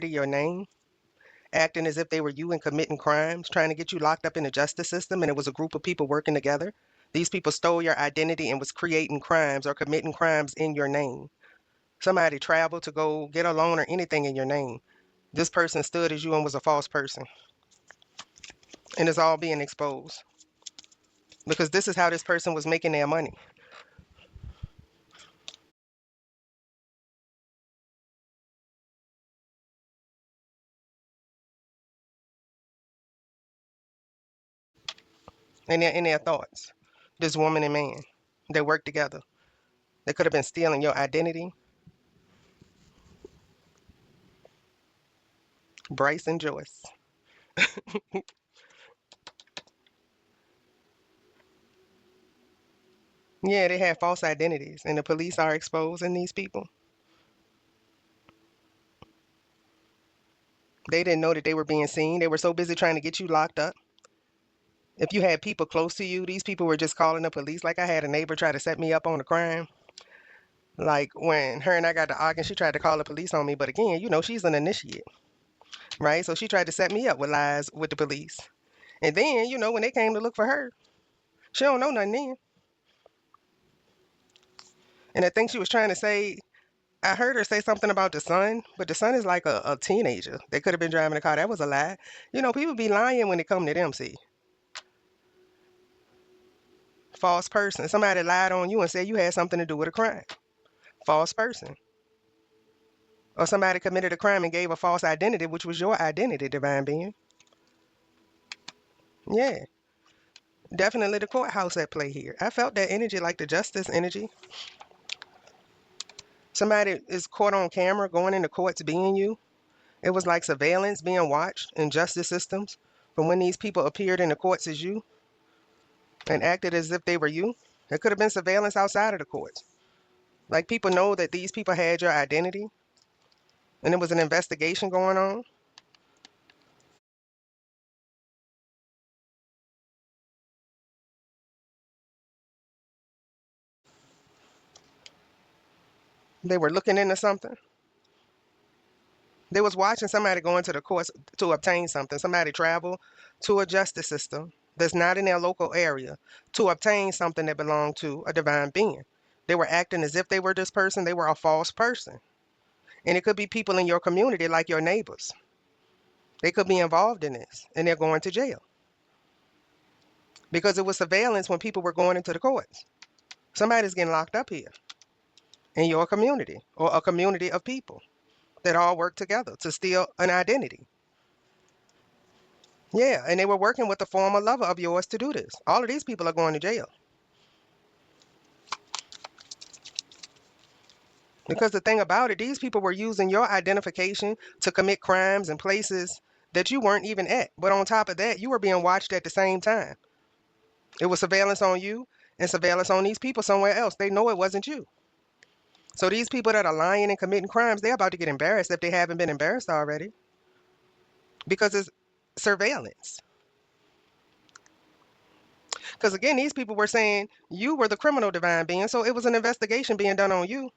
identity, your name, acting as if they were you and committing crimes, trying to get you locked up in the justice system, and it was a group of people working together. These people stole your identity and was creating crimes or committing crimes in your name. Somebody traveled to go get a loan or anything in your name. This person stood as you and was a false person. And it's all being exposed. Because this is how this person was making their money. In their thoughts. This woman and man. They worked together. They could have been stealing your identity. Bryce and Joyce. Yeah, they had false identities, and the police are exposing these people. They didn't know that they were being seen. They were so busy trying to get you locked up. If you had people close to you, these people were just calling the police. Like I had a neighbor try to set me up on a crime. Like when her and I got to arguing, she tried to call the police on me. But again, she's an initiate, right? So she tried to set me up with lies with the police. And then, when they came to look for her, she don't know nothing then. And I think she was trying to say, I heard her say something about the son, but the son is like a teenager. They could have been driving a car. That was a lie. People be lying when it come to them, see. False person. Somebody lied on you and said you had something to do with a crime. False person. Or somebody committed a crime and gave a false identity, which was your identity, divine being. Yeah, definitely the courthouse at play here. I felt that energy, like the justice energy. Somebody is caught on camera going into courts being you. It was like surveillance being watched in justice systems from when these people appeared in the courts as you and acted as if they were you. There could have been surveillance outside of the courts. Like people know that these people had your identity and there was an investigation going on. They were looking into something. They was watching somebody go into the courts to obtain something. Somebody travel to a justice system that's not in their local area to obtain something that belonged to a divine being. They were acting as if they were this person. They were a false person. And it could be people in your community like your neighbors. They could be involved in this and they're going to jail because it was surveillance when people were going into the courts. Somebody's getting locked up here in your community or a community of people that all work together to steal an identity. Yeah, and they were working with a former lover of yours to do this. All of these people are going to jail. Because the thing about it, these people were using your identification to commit crimes in places that you weren't even at. But on top of that, you were being watched at the same time. It was surveillance on you and surveillance on these people somewhere else. They know it wasn't you. So these people that are lying and committing crimes, they're about to get embarrassed if they haven't been embarrassed already. Because it's surveillance. Because again, these people were saying you were the criminal, divine being. So it was an investigation being done on you.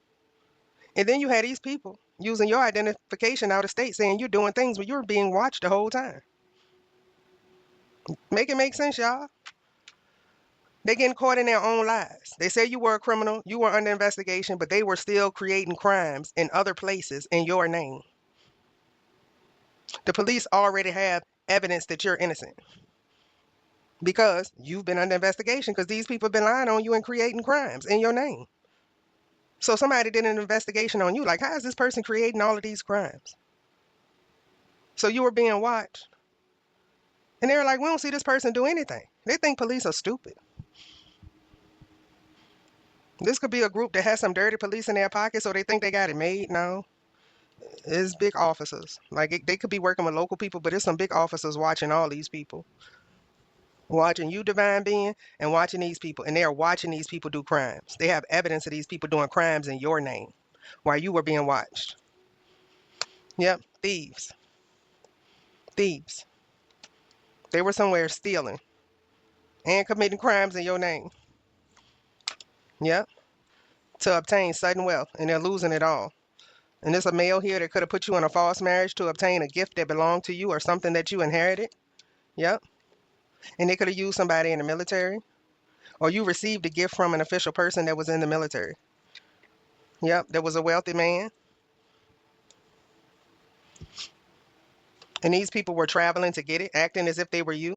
And then you had these people using your identification out of state saying you're doing things, but you're being watched the whole time. Make it make sense, y'all. They getting caught in their own lies. They say you were a criminal, you were under investigation, but they were still creating crimes in other places in your name. The police already have evidence that you're innocent because you've been under investigation because these people have been lying on you and creating crimes in your name. So somebody did an investigation on you. Like, how is this person creating all of these crimes? So you were being watched. And they're like, we don't see this person do anything. They think police are stupid. This could be a group that has some dirty police in their pocket, so they think they got it made. No, it's big officers. Like they could be working with local people, but it's some big officers watching all these people, watching you, divine being, and watching these people. And they are watching these people do crimes. They have evidence of these people doing crimes in your name while you were being watched. Yep, thieves. Thieves. They were somewhere stealing and committing crimes in your name. Yep, to obtain sudden wealth, and they're losing it all. And there's a male here that could have put you in a false marriage to obtain a gift that belonged to you or something that you inherited. Yep. And they could have used somebody in the military, or you received a gift from an official person that was in the military. Yep. There was a wealthy man. And these people were traveling to get it, acting as if they were you,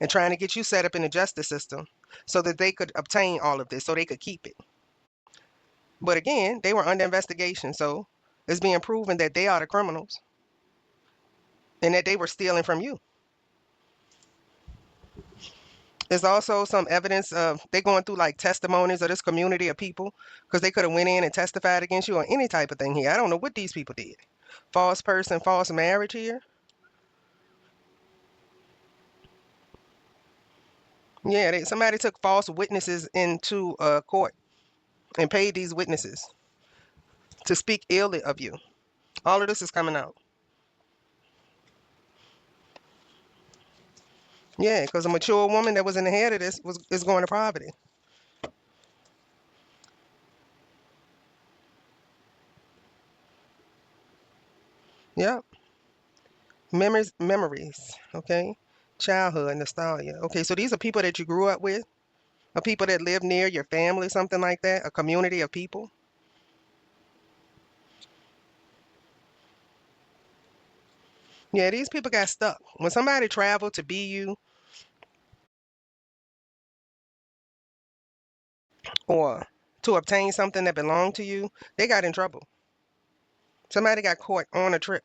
and trying to get you set up in the justice system so that they could obtain all of this, so they could keep it. But again, they were under investigation, so it's being proven that they are the criminals and that they were stealing from you. There's also some evidence of they going through like testimonies of this community of people because they could have went in and testified against you on any type of thing here. I don't know what these people did. False person, false marriage here. Yeah, somebody took false witnesses into court and paid these witnesses to speak illy of you. All of this is coming out. Yeah, because a mature woman that was in the head of this is going to poverty. Yeah, memories. Okay, childhood nostalgia. Okay, so these are people that you grew up with, or people that live near your family, something like that, a community of people. Yeah, these people got stuck. When somebody traveled to be you or to obtain something that belonged to you, they got in trouble. Somebody got caught on a trip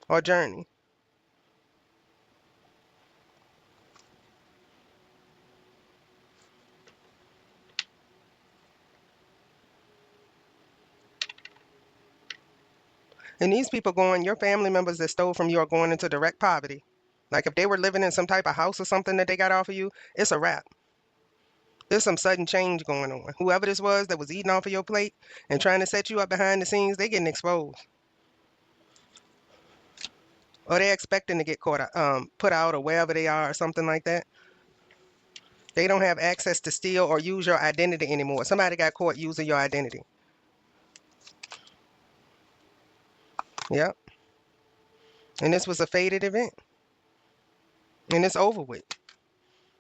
or journey. And these people going, your family members that stole from you are going into direct poverty. Like if they were living in some type of house or something that they got off of you, it's a wrap. There's some sudden change going on. Whoever this was that was eating off of your plate and trying to set you up behind the scenes, they getting exposed. Or they expecting to get caught, put out or wherever they are or something like that. They don't have access to steal or use your identity anymore. Somebody got caught using your identity. Yep. And this was a faded event. And it's over with.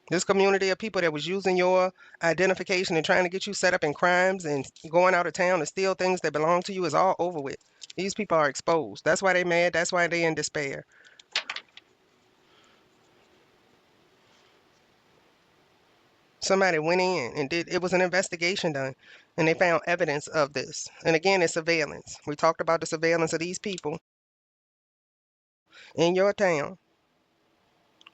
This community of people that was using your identification and trying to get you set up in crimes and going out of town to steal things that belong to you is all over with. These people are exposed. That's why they mad. That's why they in despair. Somebody went in and did, it was an investigation done, and they found evidence of this. And again, it's surveillance. We talked about the surveillance of these people in your town,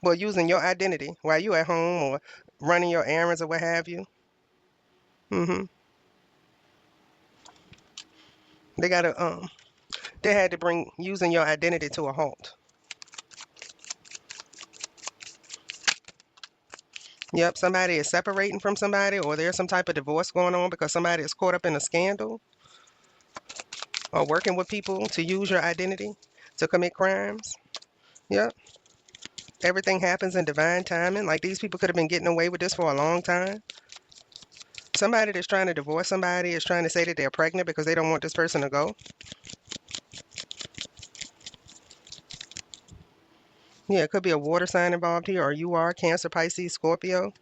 well, using your identity while you at home or running your errands or what have you. hmm They gotta they had to bring using your identity to a halt. Yep, somebody is separating from somebody, or there's some type of divorce going on because somebody is caught up in a scandal, or working with people to use your identity to commit crimes. Yep, everything happens in divine timing. Like these people could have been getting away with this for a long time. Somebody that's trying to divorce somebody is trying to say that they're pregnant because they don't want this person to go. Yeah, it could be a water sign involved here, or you are Cancer, Pisces, Scorpio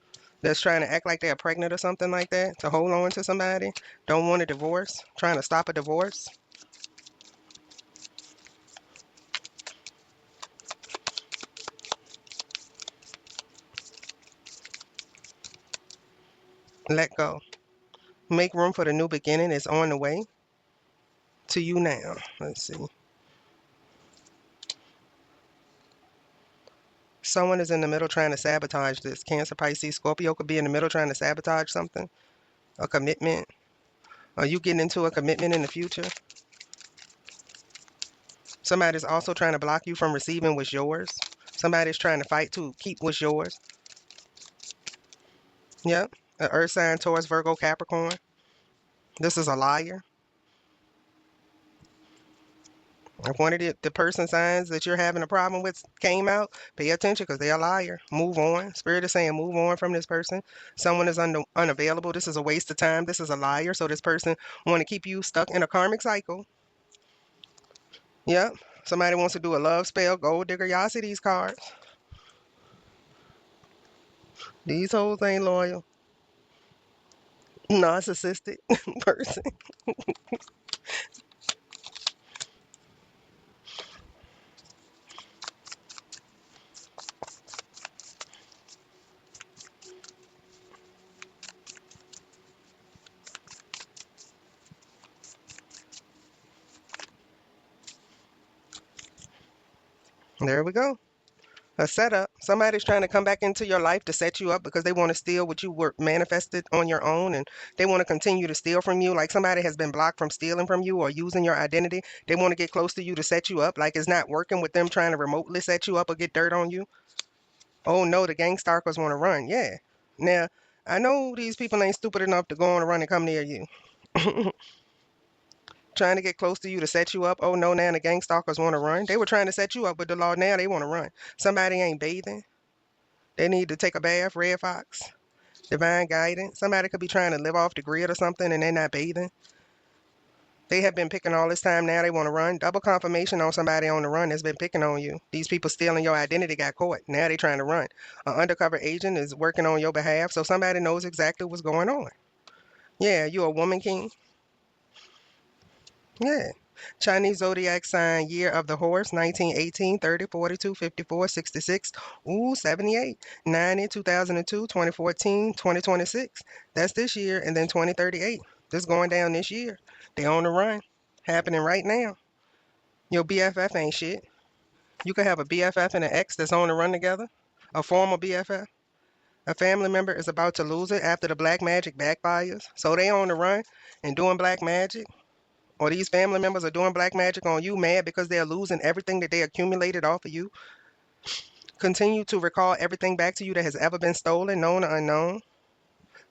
that's trying to act like they're pregnant or something like that to hold on to somebody. Don't want a divorce, trying to stop a divorce. Let go. Make room for the new beginning. It's on the way to you now. Let's see. Someone is in the middle trying to sabotage this. Cancer, Pisces, Scorpio could be in the middle trying to sabotage something, a commitment. Are you getting into a commitment in the future? Somebody's also trying to block you from receiving what's yours. Somebody's trying to fight to keep what's yours. Yep. An earth sign, Taurus, Virgo, Capricorn. This is a liar. If one of the person signs that you're having a problem with came out, pay attention because they're a liar. Move on. Spirit is saying move on from this person. Someone is unavailable. This is a waste of time. This is a liar. So this person want to keep you stuck in a karmic cycle. Yep. Somebody wants to do a love spell, gold digger. Y'all see these cards. These hoes ain't loyal. Narcissistic person. There we go. A setup. Somebody's trying to come back into your life to set you up because they want to steal what you were manifested on your own and they want to continue to steal from you. Like somebody has been blocked from stealing from you or using your identity. They want to get close to you to set you up. Like it's not working with them trying to remotely set you up or get dirt on you. Oh no, the gang stalkers want to run. Yeah. Now, I know these people ain't stupid enough to go on a run and come near you. Trying to get close to you to set you up. Oh no, now the gang stalkers want to run. They were trying to set you up with the law. Now they want to run. Somebody ain't bathing. They need to take a bath, Red Fox. Divine guidance. Somebody could be trying to live off the grid or something and they're not bathing. They have been picking all this time. Now they want to run. Double confirmation on somebody on the run that's been picking on you. These people stealing your identity got caught. Now they trying to run. An undercover agent is working on your behalf, so somebody knows exactly what's going on. Yeah, you a woman king. Yeah. Chinese zodiac sign, year of the horse, 1918, 30, 42, 54, 66, ooh, 78, 90, 2002, 2014, 2026. That's this year, and then 2038. This going down this year. They on the run. Happening right now. Your BFF ain't shit. You could have a BFF and an ex that's on the run together. A former BFF. A family member is about to lose it after the black magic backfires. So they on the run and doing black magic. Or these family members are doing black magic on you, mad because they're losing everything that they accumulated off of you. Continue to recall everything back to you that has ever been stolen, known or unknown.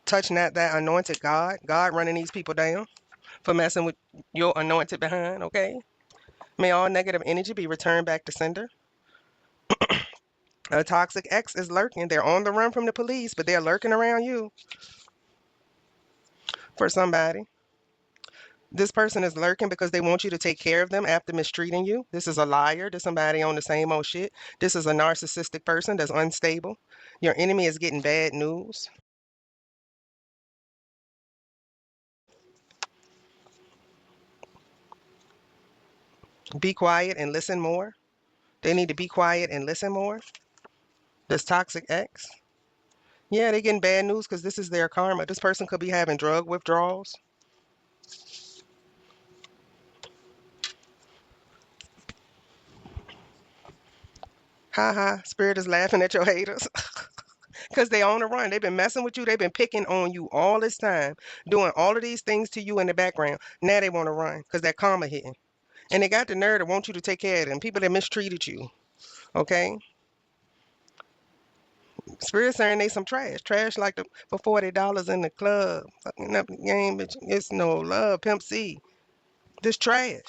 Touch not that anointed God. God running these people down for messing with your anointed behind, okay? May all negative energy be returned back to sender. A toxic ex is lurking. They're on the run from the police, but they're lurking around you for somebody. This person is lurking because they want you to take care of them after mistreating you. This is a liar. This is somebody on the same old shit. This is a narcissistic person that's unstable. Your enemy is getting bad news. Be quiet and listen more. They need to be quiet and listen more. This toxic ex. Yeah, they getting bad news because this is their karma. This person could be having drug withdrawals. Ha ha. Spirit is laughing at your haters. Because they on the run. They've been messing with you. They've been picking on you all this time, doing all of these things to you in the background. Now they want to run because that karma hitting. And they got the nerve to want you to take care of them. People that mistreated you. Okay? Spirit saying they some trash. Trash like the for $40 in the club. Fucking up the game, bitch. It's no love. Pimp C. This trash.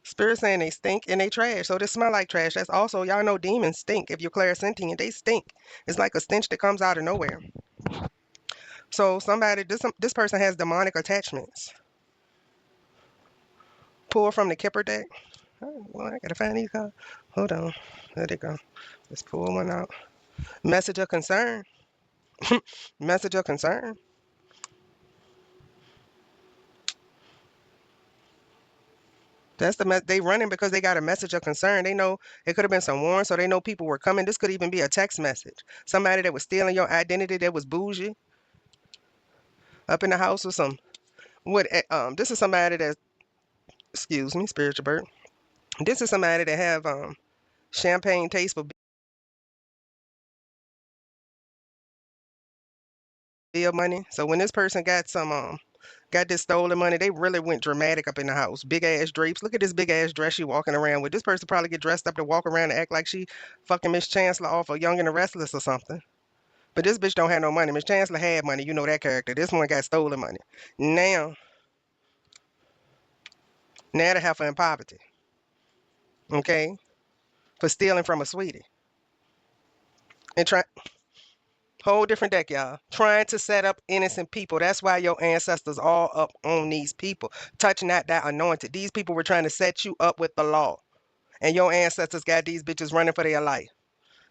Spirit saying they stink and they trash. So they smell like trash. That's also, y'all know demons stink. If you're clairsentient, they stink. It's like a stench that comes out of nowhere. So somebody, this person has demonic attachments. Pull from the Kipper deck. Oh, well, I gotta find these cards. Hold on. There they go. Let's pull one out. Message of concern. Message of concern. That's they running because they got a message of concern. They know it could have been some warrant, so they know people were coming. This could even be a text message. Somebody that was stealing your identity that was bougie up in the house with some. What? This is somebody that. Excuse me, spiritual bird. This is somebody that have champagne taste for bill money. So when this person got some got this stolen money, they really went dramatic up in the house. Big ass drapes. Look at this big ass dress she walking around with. This person probably get dressed up to walk around and act like she fucking Miss Chancellor off of Young and the Restless or something. But this bitch don't have no money. Miss Chancellor had money. You know that character. This one got stolen money. Now, now the heifer in poverty. okay, for stealing from a sweetie. And try whole different deck, y'all. Trying to set up innocent people. That's why your ancestors all up on these people. Touch not that anointed. These people were trying to set you up with the law. And your ancestors got these bitches running for their life.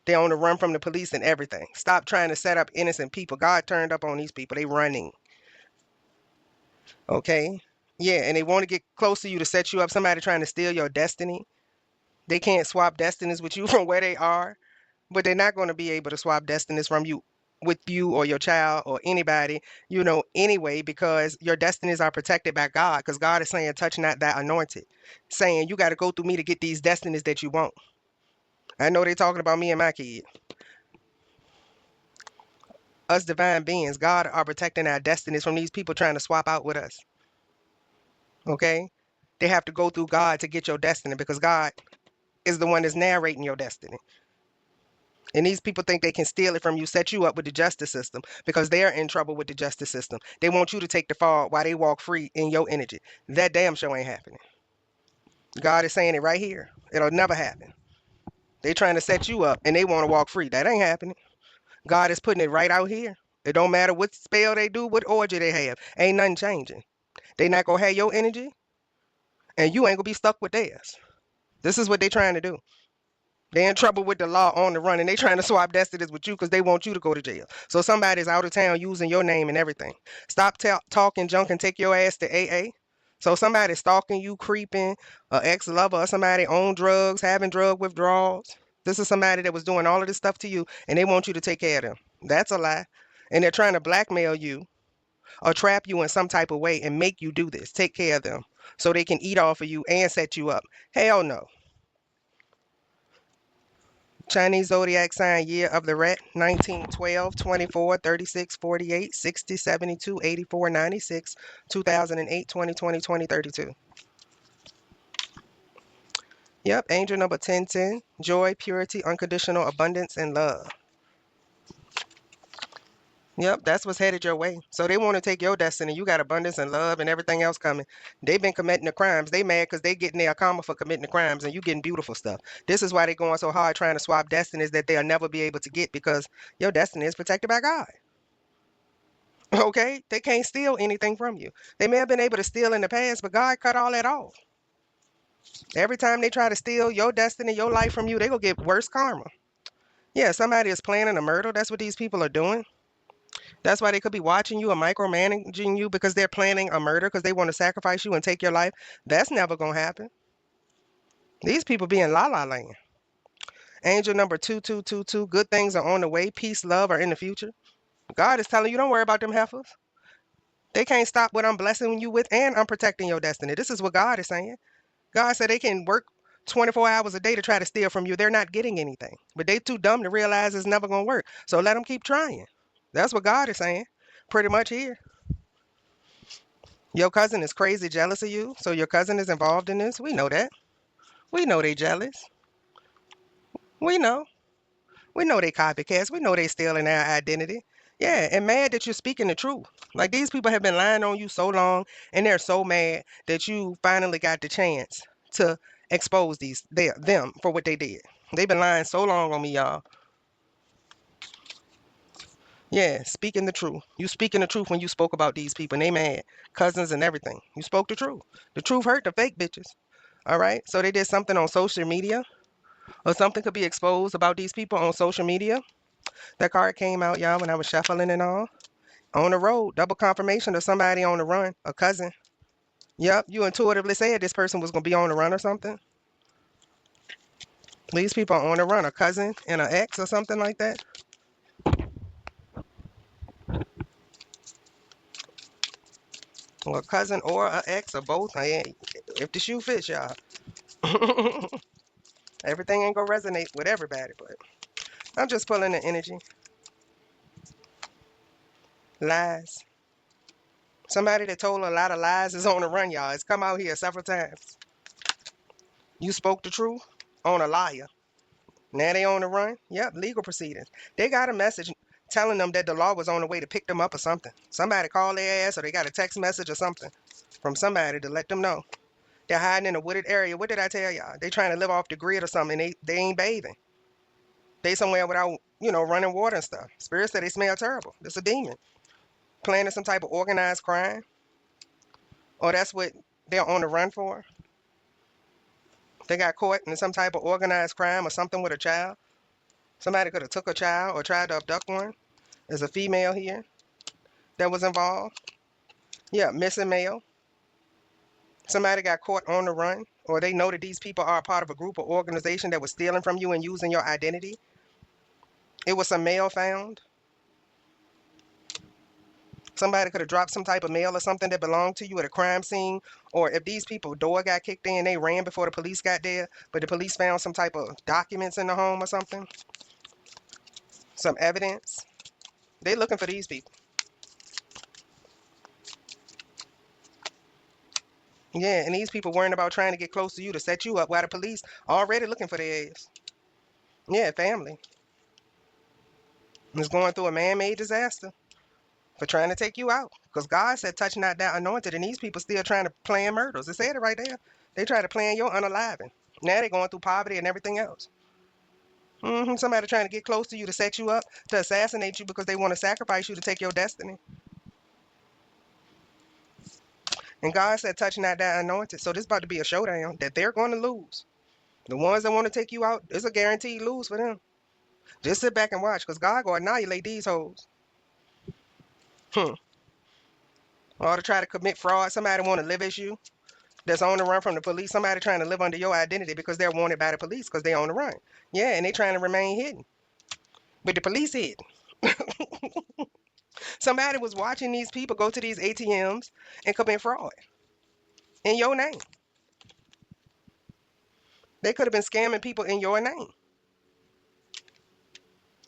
They on the run from the police and everything. Stop trying to set up innocent people. God turned up on these people. They running. Okay? Yeah, and they want to get close to you to set you up. Somebody trying to steal your destiny. They can't swap destinies with you from where they are, but they're not going to be able to swap destinies from you with you or your child or anybody, anyway, because your destinies are protected by God. Because God is saying, touch not that anointed, saying you got to go through me to get these destinies that you want. I know they're talking about me and my kid. Us divine beings, God are protecting our destinies from these people trying to swap out with us. Okay? They have to go through God to get your destiny because God is the one that's narrating your destiny. And these people think they can steal it from you, set you up with the justice system because they're in trouble with the justice system. They want you to take the fall while they walk free in your energy. That damn show ain't happening. God is saying it right here. It'll never happen. They trying to set you up and they want to walk free. That ain't happening. God is putting it right out here. It don't matter what spell they do, what orgy they have. Ain't nothing changing. They not gonna have your energy and you ain't gonna be stuck with theirs. This is what they trying to do. They're in trouble with the law on the run, and they trying to swap destinies with you because they want you to go to jail. So somebody's out of town using your name and everything. Stop talking junk and take your ass to AA. So somebody's stalking you, creeping, an ex-lover or somebody on drugs, having drug withdrawals. This is somebody that was doing all of this stuff to you, and they want you to take care of them. That's a lie. And they're trying to blackmail you or trap you in some type of way and make you do this. Take care of them so they can eat off of you and set you up. Hell no. Chinese zodiac sign, year of the rat: 1912, 24, 36, 48, 60, 72, 84, 96, 2008, 2020, 2032. Yep, angel number 1010, joy, purity, unconditional abundance, and love. Yep, that's what's headed your way. So they want to take your destiny. You got abundance and love and everything else coming. They've been committing the crimes. They mad because they getting their karma for committing the crimes and you getting beautiful stuff. This is why they going so hard trying to swap destinies that they'll never be able to get because your destiny is protected by God. Okay? They can't steal anything from you. They may have been able to steal in the past, but God cut all that off. Every time they try to steal your destiny, your life from you, they gonna get worse karma. Yeah, somebody is planning a murder. That's what these people are doing. That's why they could be watching you or micromanaging you because they're planning a murder because they want to sacrifice you and take your life. That's never gonna happen. These people be in la la land. Angel number 2222. Good things are on the way. Peace, love are in the future. God is telling you, don't worry about them heifers. They can't stop what I'm blessing you with, and I'm protecting your destiny. This is what God is saying. God said they can work 24 hours a day to try to steal from you. They're not getting anything, but they too dumb to realize it's never gonna work. So let them keep trying. That's what God is saying. Pretty much here. Your cousin is crazy jealous of you, so your cousin is involved in this. We know that. We know they jealous. We know. We know they copycats. We know they stealing our identity. Yeah, and mad that you're speaking the truth. Like these people have been lying on you so long, and they're so mad that you finally got the chance to expose them for what they did. They've been lying so long on me, y'all. Yeah, speaking the truth. You speaking the truth when you spoke about these people, and they mad. Cousins and everything. You spoke the truth. The truth hurt the fake bitches. All right? So they did something on social media, or something could be exposed about these people on social media. That card came out, y'all, when I was shuffling and all. On the road, double confirmation of somebody on the run, a cousin. Yep, you intuitively said this person was going to be on the run or something. These people are on the run, a cousin and an ex or something like that. Or a cousin or an ex or both. If the shoe fits, y'all. Everything ain't going to resonate with everybody, but I'm just pulling the energy. Lies. Somebody that told a lot of lies is on the run, y'all. It's come out here several times. You spoke the truth on a liar. Now they on the run. Yep, legal proceedings. They got a message telling them that the law was on the way to pick them up or something. Somebody called their ass or they got a text message or something from somebody to let them know. They're hiding in a wooded area. What did I tell y'all? They trying to live off the grid or something. They ain't bathing. They somewhere without, running water and stuff. Spirits say they smell terrible. It's a demon. Planning some type of organized crime. Or that's what they're on the run for. They got caught in some type of organized crime or something with a child. Somebody could have took a child or tried to abduct one. There's a female here that was involved. Yeah, missing male. Somebody got caught on the run, or they know that these people are a part of a group or organization that was stealing from you and using your identity. It was some mail found. Somebody could have dropped some type of mail or something that belonged to you at a crime scene. Or if these people door got kicked in, they ran before the police got there, but the police found some type of documents in the home or something, some evidence. They looking for these people. Yeah, and these people worrying about trying to get close to you to set you up while the police already looking for their ass. Yeah, family is going through a man-made disaster for trying to take you out. Because God said, touch not that anointed, and these people still trying to plan murders. It said it right there. They try to plan your unaliving. Now they're going through poverty and everything else. Somebody trying to get close to you to set you up, to assassinate you because they want to sacrifice you to take your destiny. And God said, touch not that anointed. So this about to be a showdown that they're going to lose. The ones that want to take you out, it's a guaranteed lose for them. Just sit back and watch, because God going to annihilate these hoes. Or to try to commit fraud. Somebody want to live as you that's on the run from the police. Somebody trying to live under your identity because they're wanted by the police because they're on the run. Yeah, and they trying to remain hidden. But the police hid. Somebody was watching these people go to these ATMs and commit fraud in your name. They could have been scamming people in your name.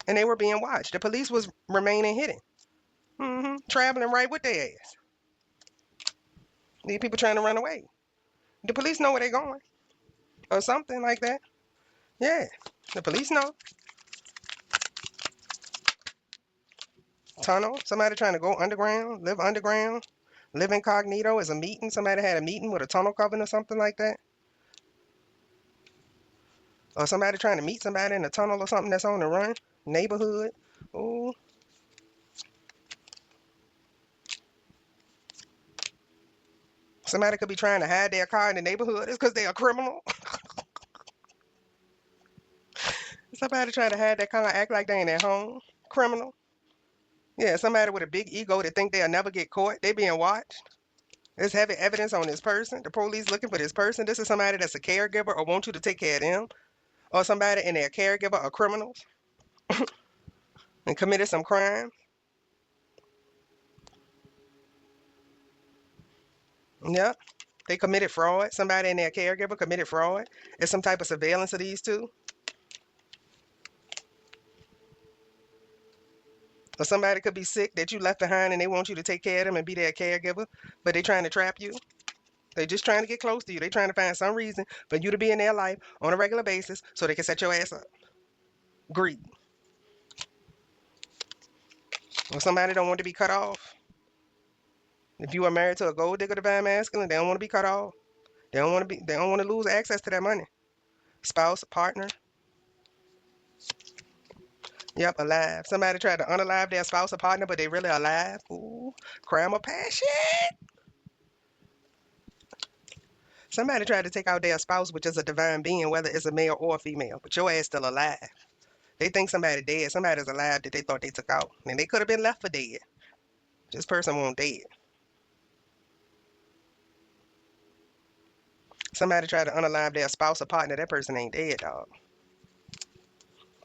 And they were being watched. The police was remaining hidden. Traveling right with their ass. These people trying to run away. The police know where they're going. Or something like that. Yeah. The police know. Tunnel. Somebody trying to go underground, live incognito as a meeting. Somebody had a meeting with a tunnel cover or something like that. Or somebody trying to meet somebody in a tunnel or something that's on the run. Neighborhood. Ooh. Somebody could be trying to hide their car in the neighborhood. It's because they're a criminal. Somebody trying to hide their car, act like they ain't at home. Criminal. Yeah, somebody with a big ego that think they'll never get caught. They being watched. There's heavy evidence on this person. The police looking for this person. This is somebody that's a caregiver or want you to take care of them. Or somebody and their caregiver are criminals and committed some crime. Yep. They committed fraud. Somebody and their caregiver committed fraud. It's some type of surveillance of these two. Or somebody could be sick that you left behind and they want you to take care of them and be their caregiver, but they trying to trap you. They just trying to get close to you. They trying to find some reason for you to be in their life on a regular basis so they can set your ass up. Greed. Or somebody don't want to be cut off. If you are married to a gold digger divine masculine, they don't want to be cut off. They don't want to lose access to that money. Spouse, partner. Yep, alive. Somebody tried to unalive their spouse or partner, but they really alive. Ooh, crime of passion. Somebody tried to take out their spouse, which is a divine being, whether it's a male or a female, but your ass still alive. They think somebody dead. Somebody's alive that they thought they took out. And they could have been left for dead. This person won't dead. Somebody tried to unalive their spouse or partner. That person ain't dead, dog.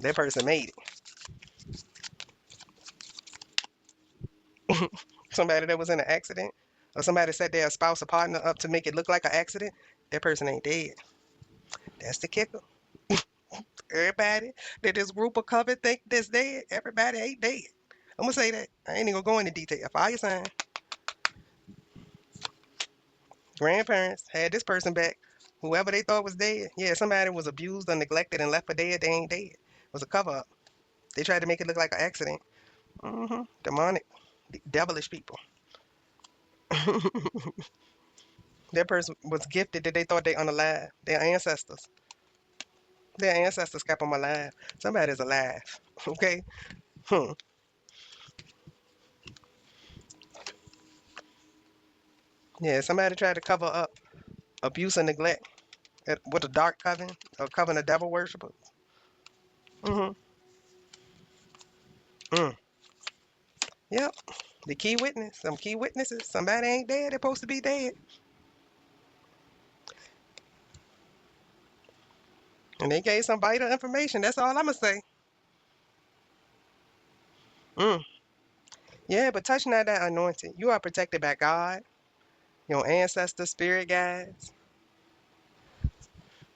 That person made it. Somebody that was in an accident. Or somebody set their spouse or partner up to make it look like an accident. That person ain't dead. That's the kicker. Everybody that this group of covered think that's dead, everybody ain't dead. I'm gonna say that. I ain't even gonna go into detail. Fire sign. Grandparents had this person back. Whoever they thought was dead. Yeah, somebody was abused or neglected and left for dead. They ain't dead. It was a cover up. They tried to make it look like an accident. Demonic, devilish people. That person was gifted that they thought they unalive. Their ancestors. Their ancestors kept them alive. Somebody's alive. Okay? Hmm. Yeah, somebody tried to cover up abuse and neglect with a dark coven or coven of devil worshippers. Mm-hmm. Mm. Yep. The key witness. Some key witnesses. Somebody ain't dead. They're supposed to be dead. And they gave some vital information. That's all I'm going to say. Mm. Yeah, but touch not that anointed. You are protected by God, your ancestors, spirit guides.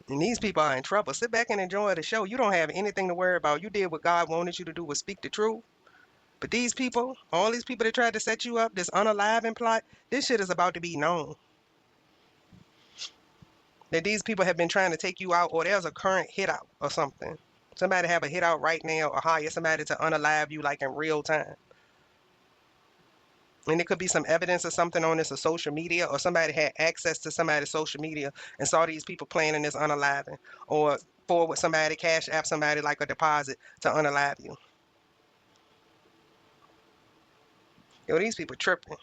And these people are in trouble. Sit back and enjoy the show. You don't have anything to worry about. You did what God wanted you to do, was speak the truth. But these people, all these people that tried to set you up, this unaliving plot, this shit is about to be known. That these people have been trying to take you out, or there's a current hit out or something. Somebody have a hit out right now or hire somebody to unalive you like in real time. And it could be some evidence or something on this or social media, or somebody had access to somebody's social media and saw these people planning this unaliving, or forward somebody, cash app somebody like a deposit to unalive you. Yo, these people tripping.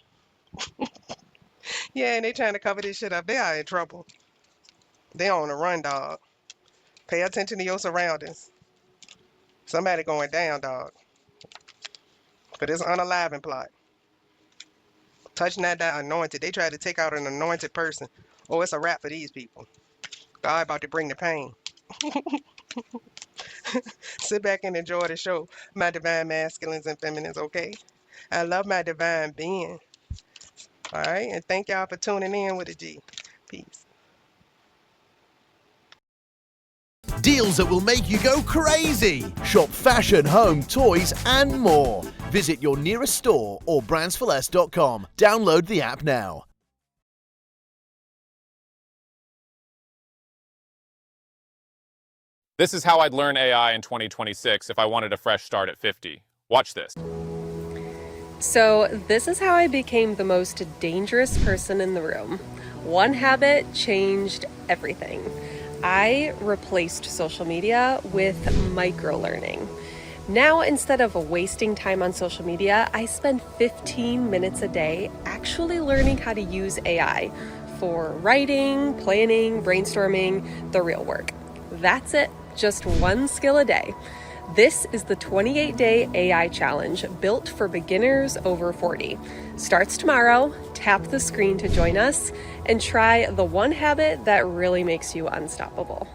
Yeah, and they trying to cover this shit up. They are in trouble. They on the run, dog. Pay attention to your surroundings. Somebody going down, dog. For this unaliving plot. Touch not that anointed. They tried to take out an anointed person. Oh, it's a wrap for these people. God about to bring the pain. Sit back and enjoy the show, my divine masculines and feminines, okay? I love my divine being. All right, and thank y'all for tuning in with a G. Peace. Deals that will make you go crazy. Shop fashion, home, toys, and more. Visit your nearest store or brandsforless.com. Download the app now. This is how I'd learn AI in 2026 if I wanted a fresh start at 50. Watch this. So this is how I became the most dangerous person in the room. One habit changed everything. I replaced social media with micro-learning. Now, instead of wasting time on social media, I spend 15 minutes a day actually learning how to use AI for writing, planning, brainstorming, the real work. That's it, just one skill a day. This is the 28-day AI challenge built for beginners over 40. Starts tomorrow. Tap the screen to join us and try the one habit that really makes you unstoppable.